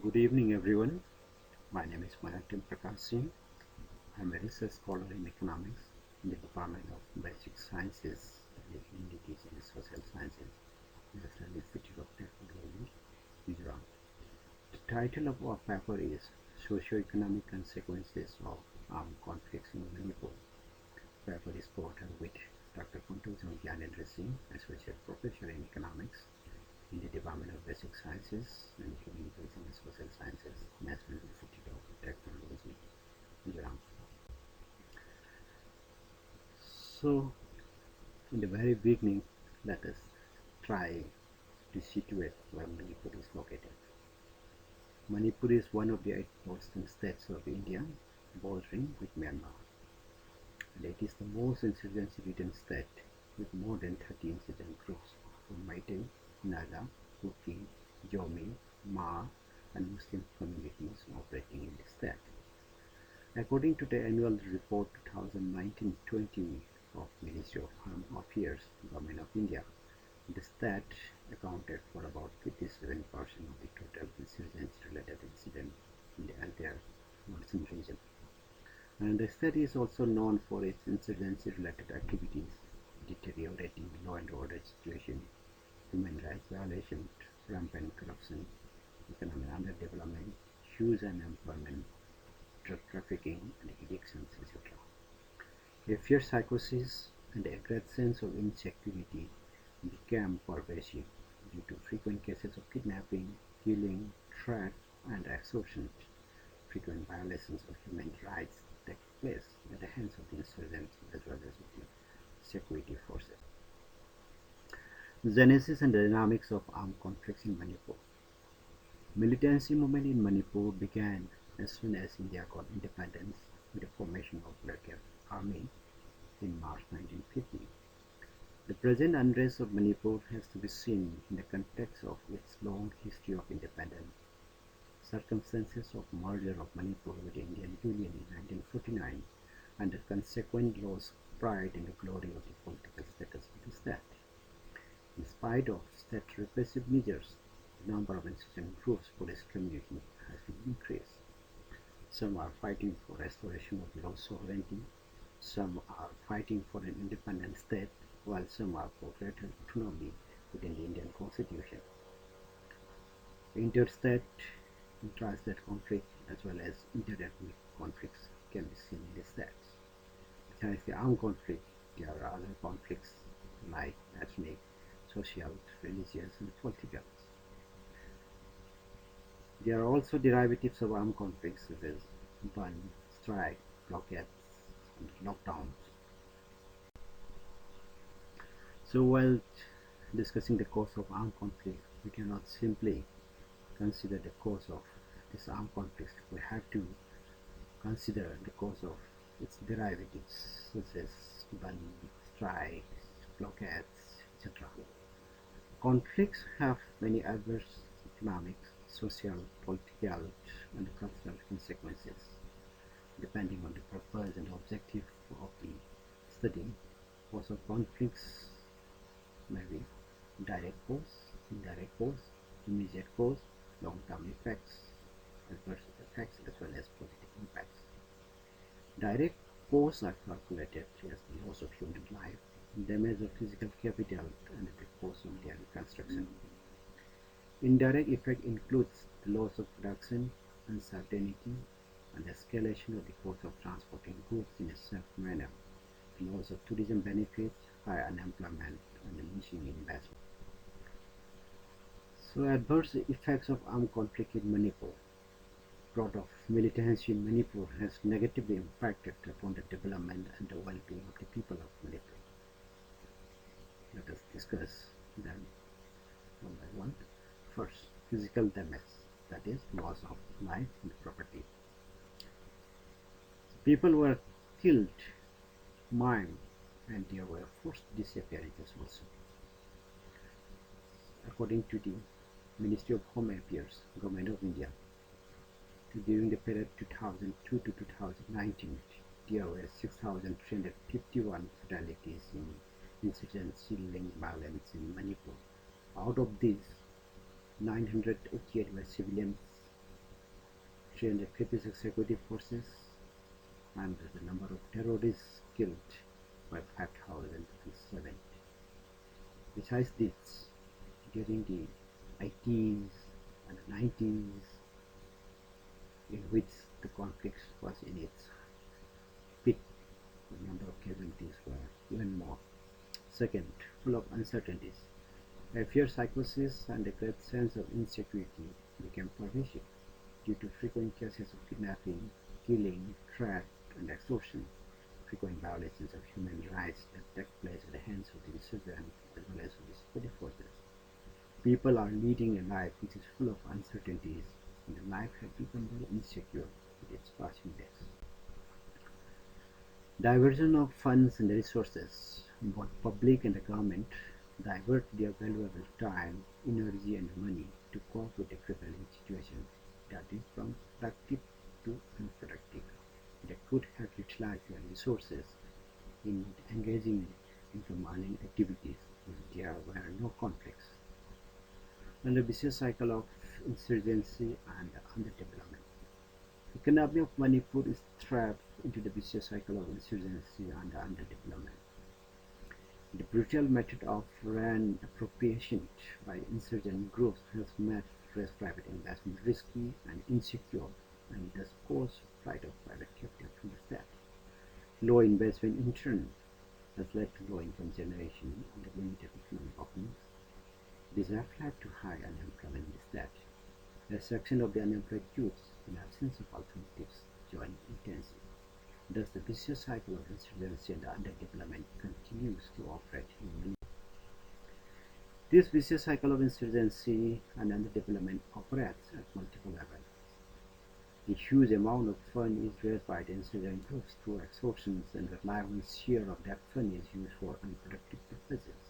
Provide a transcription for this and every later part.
Good evening, everyone. My name is Singh. I'm a research scholar in economics in the Department of Basic Sciences and Humanities and Social Sciences, National Institute of Technology, Gujarat. The title of our paper is Socio-Economic Consequences of Armed Conflicts in Manipur. The paper is co-authored with Dr. Kuntuzam Singh, Associate Professor in Economics in the Department of Basic Sciences and Humanities and Social Sciences, National Institute of Technology, Gujarat. So, in the very beginning, let us try to situate where Manipur is located. Manipur is one of the 8 western states of India, bordering with Myanmar, and it is the most insurgency-ridden state with more than 30 insurgent groups from Meitei, Naga, Kuki, Jomi, Ma, and Muslim communities operating in the state. According to the annual report 2019-20 of Ministry of Home Affairs, Government of India, the state accounted for about 57% of the total insurgency-related incidents in the entire northern region. And the state is also known for its insurgency-related activities, deteriorating law and order situation, human rights violations, rampant corruption, economic underdevelopment, huge unemployment, drug trafficking, and addictions, etc. A fear psychosis and a great sense of insecurity became pervasive due to frequent cases of kidnapping, killing, threat, and extortion. Frequent violations of human rights take place at the hands of the insurgents as well as of the security forces. Genesis and dynamics of armed conflicts in Manipur. Militancy movement in Manipur began as soon as India got independence with the formation of Black Army in March 1950. The present unrest of Manipur has to be seen in the context of its long history of independence. Circumstances of merger of Manipur with the Indian Union in 1949 and the consequent loss of pride and the glory of the political status of the state. In spite of state repressive measures, the number of insurgent groups for this community has been increased. Some are fighting for restoration of lost sovereignty, some are fighting for an independent state, while some are for greater autonomy within the Indian constitution. Interstate, intrastate conflict as well as interethnic conflicts can be seen in the states. Besides the armed conflict, there are other conflicts like ethnic, social, religious, and political. There are also derivatives of armed conflicts such as burn, strike, blockades, and lockdowns. So while discussing the cause of armed conflict, we cannot simply consider the cause of this armed conflict. We have to consider the cause of its derivatives such as burn, strikes, blockades, etc. Conflicts have many adverse economic, social, political, and cultural consequences. Depending on the purpose and objective of the study, cause of conflicts may be direct cause, indirect cause, immediate cause, long-term effects, adverse effects, as well as positive impacts. Direct cause are calculated as the loss of human life, damage of physical capital, and the cost of their reconstruction. Indirect effect includes the loss of production, uncertainty, and escalation of the cost of transporting goods in a safe manner, the loss of tourism benefits, high unemployment, and the missing investment. So, adverse effects of armed conflict in Manipur. Growth of militancy in Manipur has negatively impacted upon the development and the well-being of the people of Manipur. Let us discuss them one by one. First, physical damage, that is, loss of life and property. People were killed, maimed, and there were forced disappearances also. According to the Ministry of Home Affairs, Government of India, during the period 2002 to 2019, there were 6,351 fatalities in insurgency-linked violence in Manipur. Out of these, 988 were civilians 356 security forces, and the number of terrorists killed by 5,070. Besides this, during the 80s and 90s, in which the conflict was in its peak, the number of casualties were even more. Second, full of uncertainties. A fear psychosis and a great sense of insecurity became pervasive due to frequent cases of kidnapping, killing, threat, and extortion, frequent violations of human rights that take place at the hands of the insurgents as well as of the security forces. People are leading a life which is full of uncertainties, and the life has become very insecure with its passing days. Diversion of funds and resources. Both public and the government divert their valuable time, energy, and money to cope with the prevailing situation, that is from productive to unproductive. They could have utilized their resources in engaging in some earning activities if there were no conflicts. And the vicious cycle of insurgency and underdevelopment. The economy of Manipur is trapped into the vicious cycle of insurgency and underdevelopment. The brutal method of land appropriation by insurgent groups has made fresh private investment risky and insecure, and thus caused flight of private capital from the state. Low investment in turn has led to low income generation and limited economic openings. This has led to high unemployment in the state. A section of the unemployed youths, in absence of alternatives, join intensive. Thus, the vicious cycle of insurgency and underdevelopment continues to operate in many. This vicious cycle of insurgency and underdevelopment operates at multiple levels. A huge amount of fund is raised by the insurgent groups through extortions, and a reliable share of that fund is used for unproductive purposes.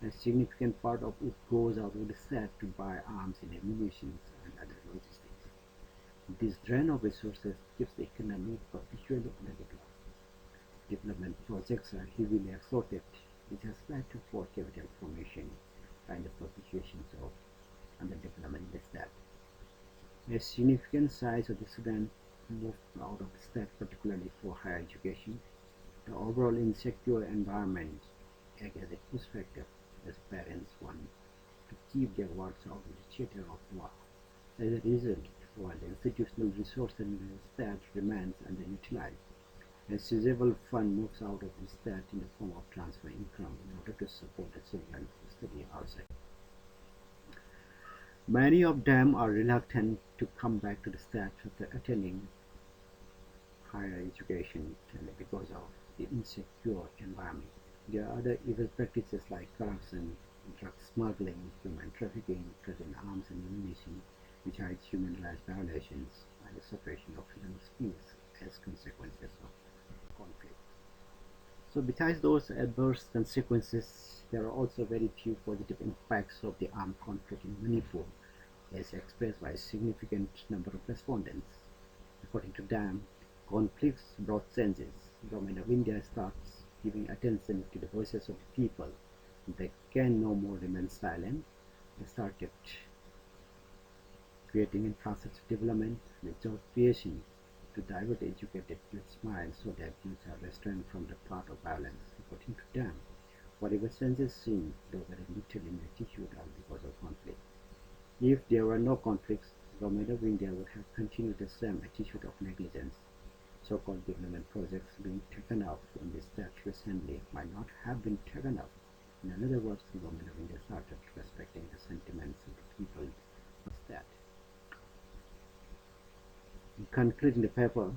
A significant part of it goes out of the state to buy arms and ammunition and other logistics. This drain of resources keeps the economy perpetually underdeveloped. Development projects are heavily extorted, which has led to poor capital formation and the perpetuation of underdevelopment in the state. A significant size of the students moved out of the state, particularly for higher education. The overall insecure environment acts as a push factor as parents want to keep their works out of the theater of war. As a result, while the institutional resource in the state remains underutilized, a sizable fund moves out of the state in the form of transfer income in order to support the children who study outside. Many of them are reluctant to come back to the state after attaining higher education and because of the insecure environment. There are other evil practices like corruption, drug smuggling, human trafficking, present arms and ammunition, which hides human rights violations, and the suppression of freedom of speech as consequences of conflict. So besides those adverse consequences, there are also very few positive impacts of the armed conflict in Manipur, as expressed by a significant number of respondents. According to them, conflicts brought changes. The government of India starts giving attention to the voices of the people. They can no more remain silent. They started creating infrastructure development with job creation to divert educated youth's minds so that youths are restrained from the path of violence. According to them, whatever changes seen, though very little in attitude, are because of conflict. If there were no conflicts, the government of India would have continued the same attitude of negligence. So-called development projects being taken up in the state recently might not have been taken up. In other words, the government of India started respecting the sentiments of the people of the state. In concluding the paper,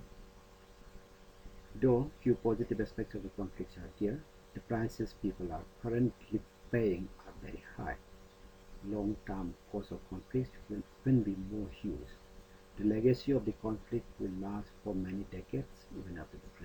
though few positive aspects of the conflicts are there, the prices people are currently paying are very high. Long-term cost of conflict will often be more huge. The legacy of the conflict will last for many decades, even after the